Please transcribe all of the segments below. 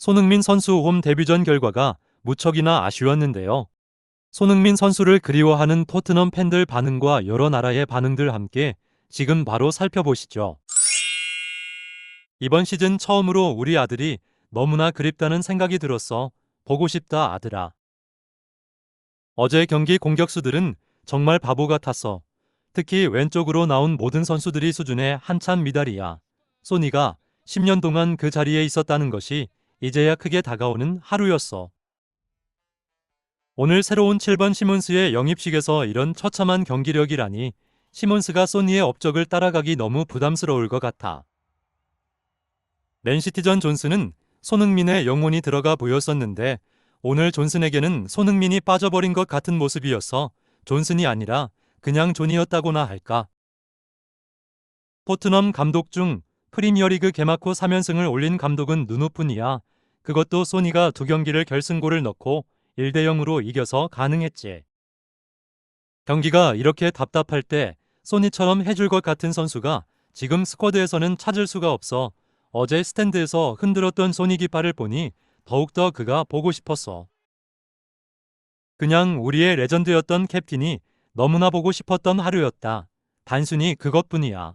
손흥민 선수 홈 데뷔전 결과가 무척이나 아쉬웠는데요. 손흥민 선수를 그리워하는 토트넘 팬들 반응과 여러 나라의 반응들 함께 지금 바로 살펴보시죠. 이번 시즌 처음으로 우리 아들이 너무나 그립다는 생각이 들었어. 보고 싶다 아들아. 어제 경기 공격수들은 정말 바보 같았어. 특히 왼쪽으로 나온 모든 선수들이 수준의 한참 미달이야. 소니가 10년 동안 그 자리에 있었다는 것이 이제야 크게 다가오는 하루였어. 오늘 새로운 7번 시몬스의 영입식에서 이런 처참한 경기력이라니 시몬스가 소니의 업적을 따라가기 너무 부담스러울 것 같아. 맨시티전 존슨은 손흥민의 영혼이 들어가 보였었는데 오늘 존슨에게는 손흥민이 빠져버린 것 같은 모습이어서 존슨이 아니라 그냥 존이었다고나 할까. 토트넘 감독 중 프리미어리그 개막 후 3연승을 올린 감독은 누누뿐이야. 그것도 소니가 2경기를 결승골을 넣고 1대0으로 이겨서 가능했지. 경기가 이렇게 답답할 때 소니처럼 해줄 것 같은 선수가 지금 스쿼드에서는 찾을 수가 없어. 어제 스탠드에서 흔들었던 소니 깃발을 보니 더욱더 그가 보고 싶었어. 그냥 우리의 레전드였던 캡틴이 너무나 보고 싶었던 하루였다. 단순히 그것뿐이야.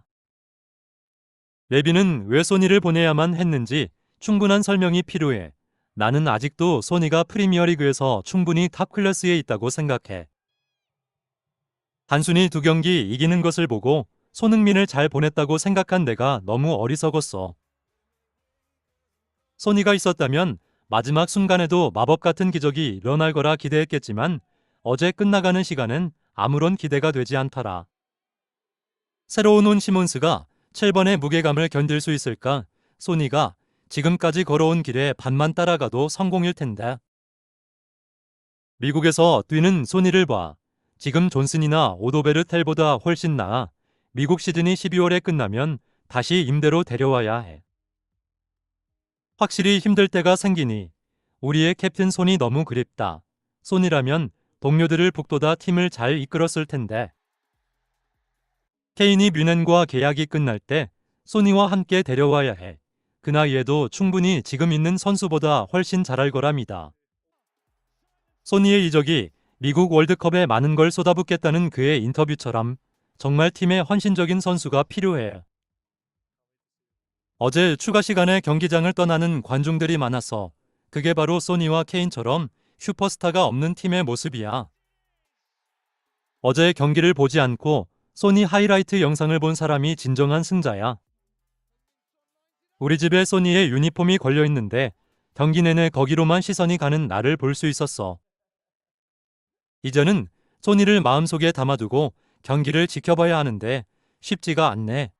레비는 왜 소니를 보내야만 했는지 충분한 설명이 필요해. 나는 아직도 소니가 프리미어리그에서 충분히 탑 클래스에 있다고 생각해. 단순히 2경기 이기는 것을 보고 손흥민을 잘 보냈다고 생각한 내가 너무 어리석었어. 소니가 있었다면 마지막 순간에도 마법 같은 기적이 일어날 거라 기대했겠지만 어제 끝나가는 시간은 아무런 기대가 되지 않더라. 새로운 온 시몬스가 7번의 무게감을 견딜 수 있을까? 소니가 지금까지 걸어온 길에 반만 따라가도 성공일 텐데. 미국에서 뛰는 소니를 봐. 지금 존슨이나 오도베르텔보다 훨씬 나아. 미국 시즌이 12월에 끝나면 다시 임대로 데려와야 해. 확실히 힘들 때가 생기니 우리의 캡틴 손이 너무 그립다. 손이라면 동료들을 북돋아 팀을 잘 이끌었을 텐데. 케인이 뮌헨과 계약이 끝날 때 소니와 함께 데려와야 해. 그 나이에도 충분히 지금 있는 선수보다 훨씬 잘할 거랍니다. 소니의 이적이 미국 월드컵에 많은 걸 쏟아붓겠다는 그의 인터뷰처럼 정말 팀에 헌신적인 선수가 필요해. 어제 추가 시간에 경기장을 떠나는 관중들이 많아서 그게 바로 소니와 케인처럼 슈퍼스타가 없는 팀의 모습이야. 어제 경기를 보지 않고 소니 하이라이트 영상을 본 사람이 진정한 승자야. 우리 집에 소니의 유니폼이 걸려 있는데 경기 내내 거기로만 시선이 가는 나를 볼 수 있었어. 이제는 소니를 마음속에 담아두고 경기를 지켜봐야 하는데 쉽지가 않네.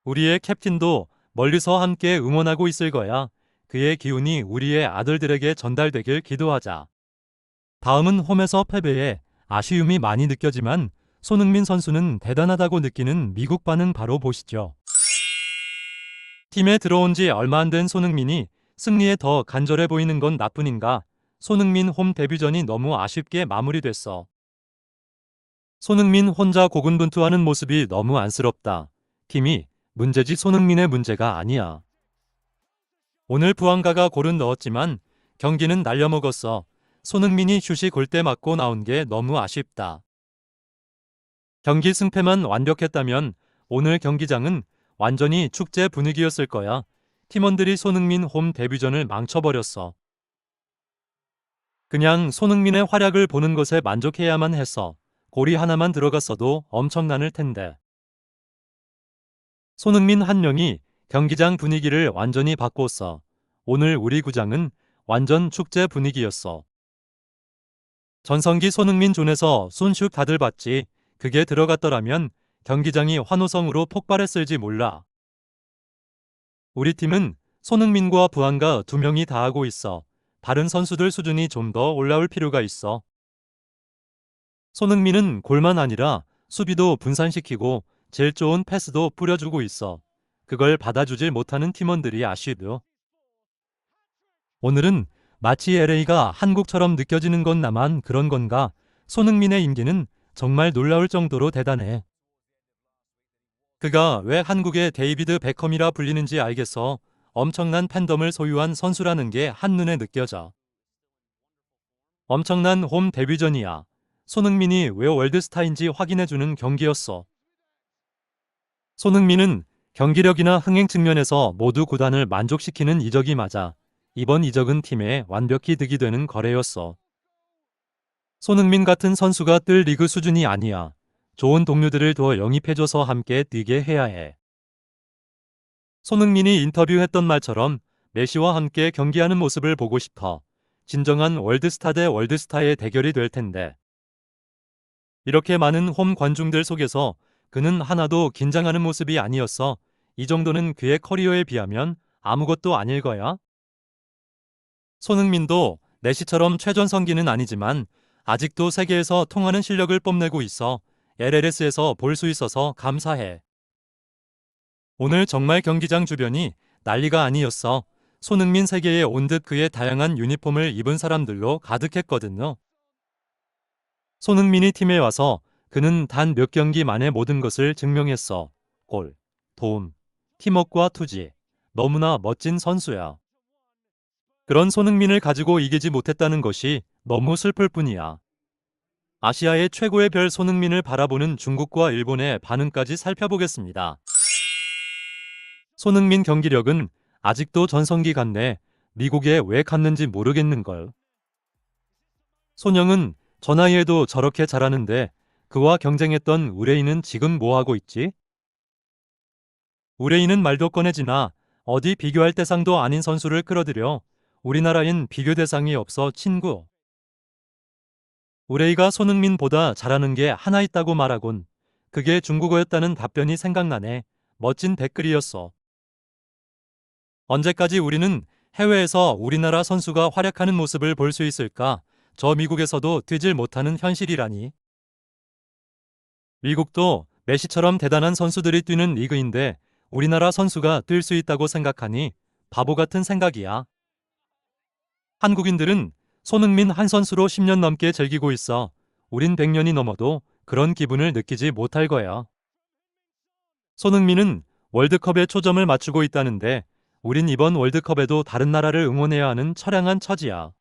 우리의 캡틴도 멀리서 함께 응원하고 있을 거야. 그의 기운이 우리의 아들들에게 전달되길 기도하자. 다음은 홈에서 패배에 아쉬움이 많이 느껴지만 손흥민 선수는 대단하다고 느끼는 미국 반응 바로 보시죠. 팀에 들어온 지 얼마 안 된 손흥민이 승리에 더 간절해 보이는 건 나뿐인가? 손흥민 홈 데뷔전이 너무 아쉽게 마무리됐어. 손흥민 혼자 고군분투하는 모습이 너무 안쓰럽다. 팀이 문제지 손흥민의 문제가 아니야. 오늘 부안가가 골은 넣었지만 경기는 날려먹었어. 손흥민이 슛이 골대 맞고 나온 게 너무 아쉽다. 경기 승패만 완벽했다면 오늘 경기장은 완전히 축제 분위기였을 거야. 팀원들이 손흥민 홈 데뷔전을 망쳐버렸어. 그냥 손흥민의 활약을 보는 것에 만족해야만 했어. 골이 하나만 들어갔어도 엄청나을 텐데. 손흥민 한 명이 경기장 분위기를 완전히 바꿨어. 오늘 우리 구장은 완전 축제 분위기였어. 전성기 손흥민 존에서 손슛 다들 봤지. 그게 들어갔더라면 경기장이 환호성으로 폭발했을지 몰라. 우리 팀은 손흥민과 부안가 2명이 다 하고 있어. 다른 선수들 수준이 좀 더 올라올 필요가 있어. 손흥민은 골만 아니라 수비도 분산시키고 제일 좋은 패스도 뿌려주고 있어. 그걸 받아주질 못하는 팀원들이 아쉬워. 오늘은 마치 LA가 한국처럼 느껴지는 건 나만 그런 건가? 손흥민의 임기는 정말 놀라울 정도로 대단해. 그가 왜 한국의 데이비드 베컴이라 불리는지 알겠어. 엄청난 팬덤을 소유한 선수라는 게 한눈에 느껴져. 엄청난 홈 데뷔전이야. 손흥민이 왜 월드스타인지 확인해주는 경기였어. 손흥민은 경기력이나 흥행 측면에서 모두 구단을 만족시키는 이적이 맞아 이번 이적은 팀에 완벽히 득이 되는 거래였어. 손흥민 같은 선수가 뜰 리그 수준이 아니야. 좋은 동료들을 더 영입해줘서 함께 뛰게 해야 해. 손흥민이 인터뷰했던 말처럼 메시와 함께 경기하는 모습을 보고 싶어. 진정한 월드스타 대 월드스타의 대결이 될 텐데. 이렇게 많은 홈 관중들 속에서 그는 하나도 긴장하는 모습이 아니었어. 이 정도는 그의 커리어에 비하면 아무것도 아닐 거야. 손흥민도 메시처럼 최전성기는 아니지만 아직도 세계에서 통하는 실력을 뽐내고 있어. LLS에서 볼 수 있어서 감사해. 오늘 정말 경기장 주변이 난리가 아니었어. 손흥민 세계에 온 듯 그의 다양한 유니폼을 입은 사람들로 가득했거든요. 손흥민이 팀에 와서 그는 단 몇 경기 만에 모든 것을 증명했어. 골, 도움, 팀워크와 투지. 너무나 멋진 선수야. 그런 손흥민을 가지고 이기지 못했다는 것이 너무 슬플 뿐이야. 아시아의 최고의 별 손흥민을 바라보는 중국과 일본의 반응까지 살펴보겠습니다. 손흥민 경기력은 아직도 전성기 같네. 미국에 왜 갔는지 모르겠는걸. 손영은 저 나이에도 저렇게 잘하는데 그와 경쟁했던 우레이는 지금 뭐하고 있지? 우레이는 말도 꺼내지나 어디 비교할 대상도 아닌 선수를 끌어들여 우리나라엔 비교 대상이 없어 친구. 우레이가 손흥민보다 잘하는 게 하나 있다고 말하곤 그게 중국어였다는 답변이 생각나네. 멋진 댓글이었어. 언제까지 우리는 해외에서 우리나라 선수가 활약하는 모습을 볼 수 있을까? 저 미국에서도 뛰질 못하는 현실이라니. 미국도 메시처럼 대단한 선수들이 뛰는 리그인데 우리나라 선수가 뛸 수 있다고 생각하니 바보 같은 생각이야. 한국인들은 손흥민 한 선수로 10년 넘게 즐기고 있어. 우린 100년이 넘어도 그런 기분을 느끼지 못할 거야. 손흥민은 월드컵에 초점을 맞추고 있다는데 우린 이번 월드컵에도 다른 나라를 응원해야 하는 처량한 처지야.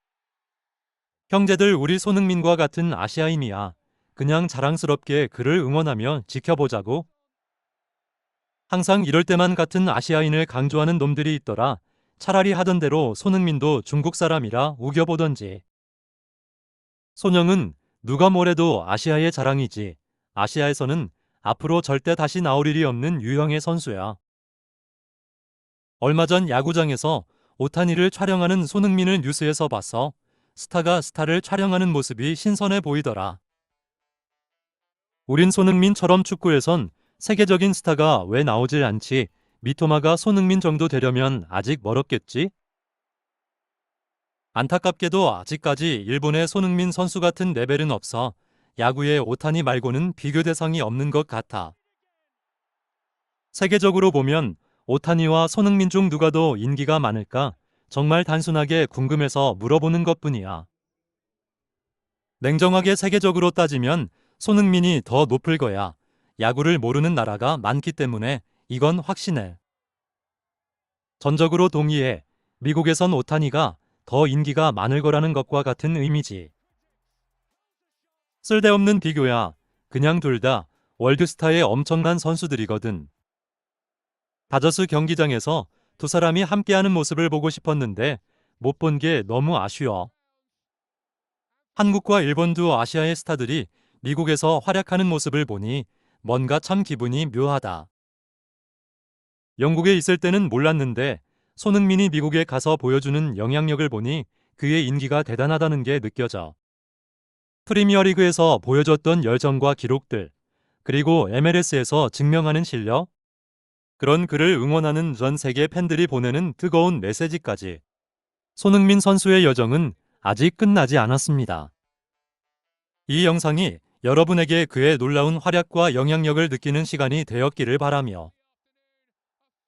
형제들 우리 손흥민과 같은 아시아인이야. 그냥 자랑스럽게 그를 응원하며 지켜보자고. 항상 이럴 때만 같은 아시아인을 강조하는 놈들이 있더라. 차라리 하던 대로 손흥민도 중국 사람이라 우겨보던지. 손영은 누가 뭐래도 아시아의 자랑이지. 아시아에서는 앞으로 절대 다시 나올 일이 없는 유형의 선수야. 얼마 전 야구장에서 오타니를 촬영하는 손흥민을 뉴스에서 봤어. 스타가 스타를 촬영하는 모습이 신선해 보이더라. 우린 손흥민처럼 축구에선 세계적인 스타가 왜 나오질 않지? 미토마가 손흥민 정도 되려면 아직 멀었겠지? 안타깝게도 아직까지 일본의 손흥민 선수 같은 레벨은 없어. 야구의 오타니 말고는 비교 대상이 없는 것 같아. 세계적으로 보면 오타니와 손흥민 중 누가 더 인기가 많을까? 정말 단순하게 궁금해서 물어보는 것뿐이야. 냉정하게 세계적으로 따지면 손흥민이 더 높을 거야. 야구를 모르는 나라가 많기 때문에 이건 확신해. 전적으로 동의해. 미국에선 오타니가 더 인기가 많을 거라는 것과 같은 의미지. 쓸데없는 비교야. 그냥 둘 다 월드스타의 엄청난 선수들이거든. 다저스 경기장에서 두 사람이 함께하는 모습을 보고 싶었는데 못 본 게 너무 아쉬워. 한국과 일본도 아시아의 스타들이 미국에서 활약하는 모습을 보니 뭔가 참 기분이 묘하다. 영국에 있을 때는 몰랐는데 손흥민이 미국에 가서 보여주는 영향력을 보니 그의 인기가 대단하다는 게 느껴져. 프리미어리그에서 보여줬던 열정과 기록들, 그리고 MLS에서 증명하는 실력, 그런 그를 응원하는 전 세계 팬들이 보내는 뜨거운 메시지까지. 손흥민 선수의 여정은 아직 끝나지 않았습니다. 이 영상이 여러분에게 그의 놀라운 활약과 영향력을 느끼는 시간이 되었기를 바라며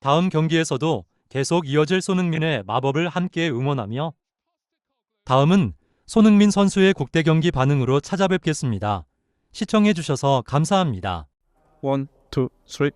다음 경기에서도 계속 이어질 손흥민의 마법을 함께 응원하며 다음은 손흥민 선수의 국대 경기 반응으로 찾아뵙겠습니다. 시청해주셔서 감사합니다. 1, 2, 3